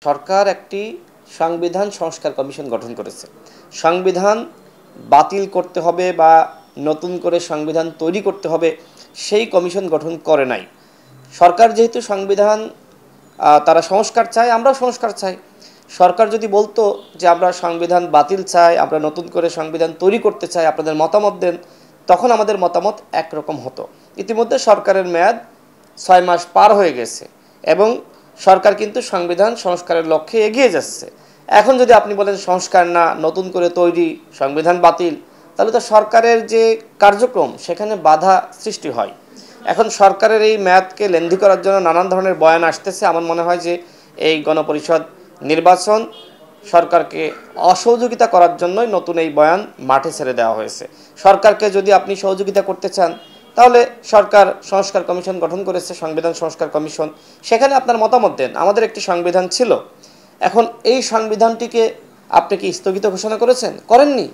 সরকার একটি সংবিধান সংস্কার কমিশন গঠন করেছে। সংবিধান বাতিল করতে হবে বা নতুন করে সংবিধান তৈরি করতে হবে সেই কমিশন গঠন করে নাই। সরকার যেহেতু সংবিধান তারা সংস্কার চায়, আমরাও সংস্কার চাই। সরকার যদি বলতো যে আমরা সংবিধান বাতিল চাই, আমরা নতুন করে সংবিধান তৈরি করতে চাই, আপনাদের মতামত দেন, তখন আমাদের মতামত একরকম হতো। ইতিমধ্যে সরকারের মেয়াদ 6 মাস পার হয়ে গেছে এবং সরকার কিন্তু সংবিধান সংস্কারের লক্ষ্যে এগিয়ে যাচ্ছে। এখন যদি আপনি বলেন সংস্কার না, নতুন করে তৈরি, সংবিধান বাতিল, তাহলে তো সরকারের যে কার্যক্রম সেখানে বাধা সৃষ্টি হয়। এখন সরকারের এই মেয়াদকে লেন্দি করার জন্য নানান ধরনের বয়ান আসতেছে। আমার মনে হয় যে এই গণপরিষদ নির্বাচন সরকারকে অসহযোগিতা করার জন্যই নতুন এই বয়ান মাঠে ছেড়ে দেওয়া হয়েছে। সরকারকে যদি আপনি সহযোগিতা করতে চান, তাহলে সরকার সংস্কার কমিশন গঠন করেছে, সংবিধান সংস্কার কমিশন, সেখানে আপনার মতামত দেন। আমাদের একটি সংবিধান ছিল, এখন এই সংবিধানটিকে আপনি কি স্থগিত ঘোষণা করেছেন? করেননি।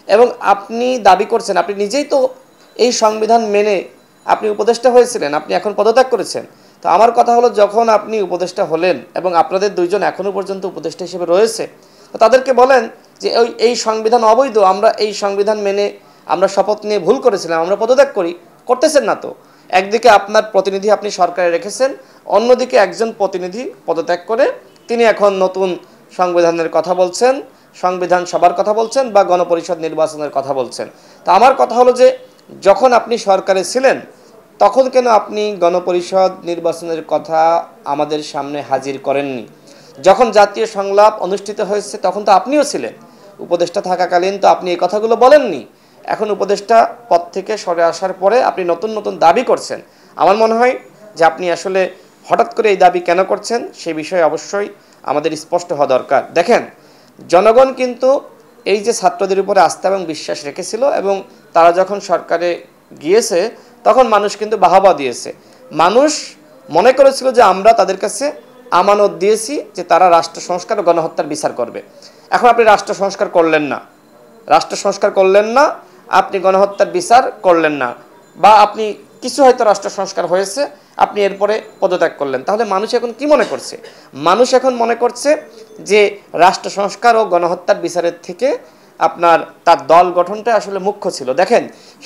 এবং আপনি দাবি করছেন, আপনি নিজেই তো এই সংবিধান মেনে আপনি উপদেষ্টা হয়েছিলেন, আপনি এখন পদত্যাগ করেছেন। তো আমার কথা হলো, যখন আপনি উপদেষ্টা হলেন এবং আপনাদের দুইজন এখনও পর্যন্ত উপদেষ্টা হিসেবে রয়েছে, তো তাদেরকে বলেন যে এই সংবিধান অবৈধ, আমরা এই সংবিধান মেনে আমরা শপথ নিয়ে ভুল করেছিলাম, আমরা পদত্যাগ করি। করতেছেন না তো। একদিকে আপনার প্রতিনিধি আপনি সরকারে রেখেছেন, অন্যদিকে একজন প্রতিনিধি পদত্যাগ করে তিনি এখন নতুন সংবিধানের কথা বলছেন, সংবিধান সভার কথা বলছেন বা গণপরিষদ নির্বাচনের কথা বলছেন। তো আমার কথা হলো যে যখন আপনি সরকারে ছিলেন তখন কেন আপনি গণপরিষদ নির্বাচনের কথা আমাদের সামনে হাজির করেননি? যখন জাতীয় সংলাপ অনুষ্ঠিত হয়েছে তখন তো আপনিও ছিলেন, উপদেষ্টা থাকাকালীন তো আপনি এই কথাগুলো বলেননি। এখন উপদেষ্টা পদ থেকে সরে আসার পরে আপনি নতুন নতুন দাবি করছেন। আমার মনে হয় যে আপনি আসলে হঠাৎ করে এই দাবি কেন করছেন সে বিষয়ে অবশ্যই আমাদের স্পষ্ট হওয়া দরকার। দেখেন, জনগণ কিন্তু এই যে ছাত্রদের উপরে আস্থা এবং বিশ্বাস রেখেছিল এবং তারা যখন সরকারে গিয়েছে তখন মানুষ কিন্তু বাহবা দিয়েছে। মানুষ মনে করেছিল যে আমরা তাদের কাছে আমানত দিয়েছি যে তারা রাষ্ট্র সংস্কার ও গণহত্যার বিচার করবে। এখন আপনি রাষ্ট্র সংস্কার করলেন না, রাষ্ট্র সংস্কার করলেন না, আপনি গণহত্যার বিচার করলেন না, বা আপনি কিছু হয়তো রাষ্ট্র সংস্কার হয়েছে, আপনি এরপরে পদত্যাগ করলেন। তাহলে মানুষ এখন কি মনে করছে? মানুষ এখন মনে করছে যে রাষ্ট্র সংস্কার ও গণহত্যার বিচারের থেকে আপনার তার দল গঠনটা আসলে মুখ্য ছিল। দেখেন,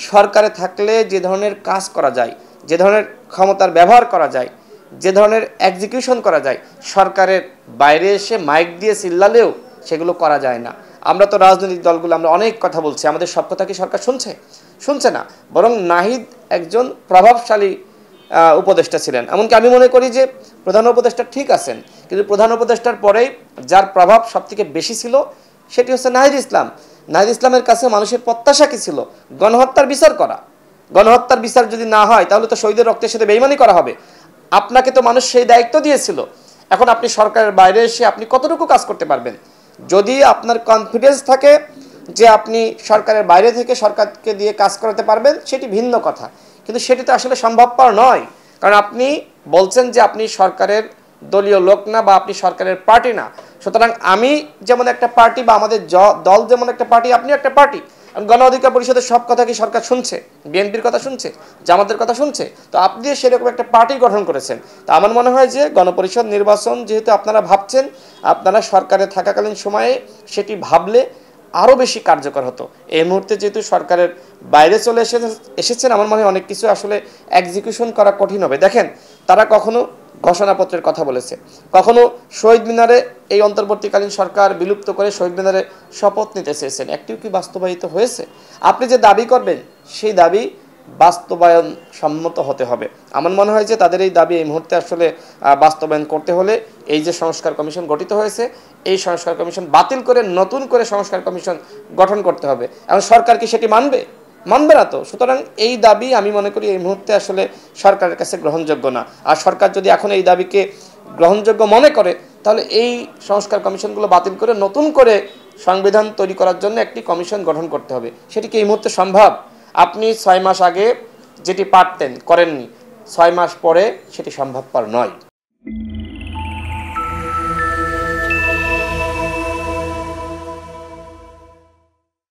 সরকারে থাকলে যে ধরনের কাজ করা যায়, যে ধরনের ক্ষমতার ব্যবহার করা যায়, যে ধরনের এক্সিকিউশন করা যায়, সরকারের বাইরে এসে মাইক দিয়ে চিল্লালেও সেগুলো করা যায় না। আমরা তো রাজনৈতিক দলগুলো আমরা অনেক কথা বলছি, আমাদের সব কথা কি সরকার শুনছে না? বরং নাহিদ একজন প্রভাবশালী উপদেষ্টা ছিলেন। এমনকি আমি মনে করি যে প্রধান উপদেষ্টা ঠিক আছেন, কিন্তু প্রধান উপদেষ্টার পরেই যার প্রভাব সবথেকে বেশি ছিল সেটি হচ্ছে নাহিদ ইসলাম। নাহিদ ইসলামের কাছে মানুষের প্রত্যাশা কী ছিল? গণহত্যার বিচার করা। গণহত্যার বিচার যদি না হয় তাহলে তো শহীদের রক্তের সাথে বেইমানি করা হবে। আপনাকে তো মানুষ সেই দায়িত্ব দিয়েছিল। এখন আপনি সরকারের বাইরে এসে আপনি কতটুকু কাজ করতে পারবেন? যদি আপনার কনফিডেন্স থাকে যে আপনি সরকারের বাইরে থেকে সরকারকে দিয়ে কাজ করাতে পারবেন, সেটি ভিন্ন কথা, কিন্তু সেটি তো আসলে সম্ভবপর নয়। কারণ আপনি বলছেন যে আপনি সরকারের দলীয় লোক না বা আপনি সরকারের পার্টি না। সুতরাং আমি যেমন একটা পার্টি বা আমাদের দল যেমন একটা পার্টি, আপনিও একটা পার্টি। গণ অধিকার পরিষদের সব কথা কি সরকার শুনছে? বিএনপির কথা শুনছে? জামাতের কথা শুনছে? তো আপনি সেরকম একটা পার্টি গঠন করেছেন। তো আমার মনে হয় যে গণপরিষদ নির্বাচন যেহেতু আপনারা ভাবছেন, আপনারা সরকারে থাকাকালীন সময়ে সেটি ভাবলে আরও বেশি কার্যকর হতো। এই মুহূর্তে যেহেতু সরকারের বাইরে চলে এসেছেন, আমার মনে হয় অনেক কিছু আসলে এক্সিকিউশন করা কঠিন হবে। দেখেন, তারা কখনো ঘোষণাপত্রের কথা বলেছে, কখনো শহীদ মিনারে এই অন্তর্বর্তীকালীন সরকার বিলুপ্ত করে শহীদ মিনারে শপথ নিতে চেয়েছেন, একটিও কি বাস্তবায়িত হয়েছে? আপনি যে দাবি করবেন সেই দাবি বাস্তবায়ন সম্মত হতে হবে। আমার মনে হয় যে তাদের এই দাবি এই মুহূর্তে আসলে বাস্তবায়ন করতে হলে এই যে সংস্কার কমিশন গঠিত হয়েছে, এই সংস্কার কমিশন বাতিল করে নতুন করে সংস্কার কমিশন গঠন করতে হবে। এবং সরকার কি সেটি মানবে না তো। সুতরাং এই দাবি আমি মনে করি এই মুহূর্তে আসলে সরকারের কাছে গ্রহণযোগ্য না। আর সরকার যদি এখন এই দাবিকে গ্রহণযোগ্য মনে করে, তাহলে এই সংস্কার কমিশনগুলো বাতিল করে নতুন করে সংবিধান তৈরি করার জন্য একটি কমিশন গঠন করতে হবে। সেটি কি এই মুহূর্তে সম্ভব? আপনি 6 মাস আগে যেটি পারতেন করেননি, 6 মাস পরে সেটি সম্ভবপর নয়।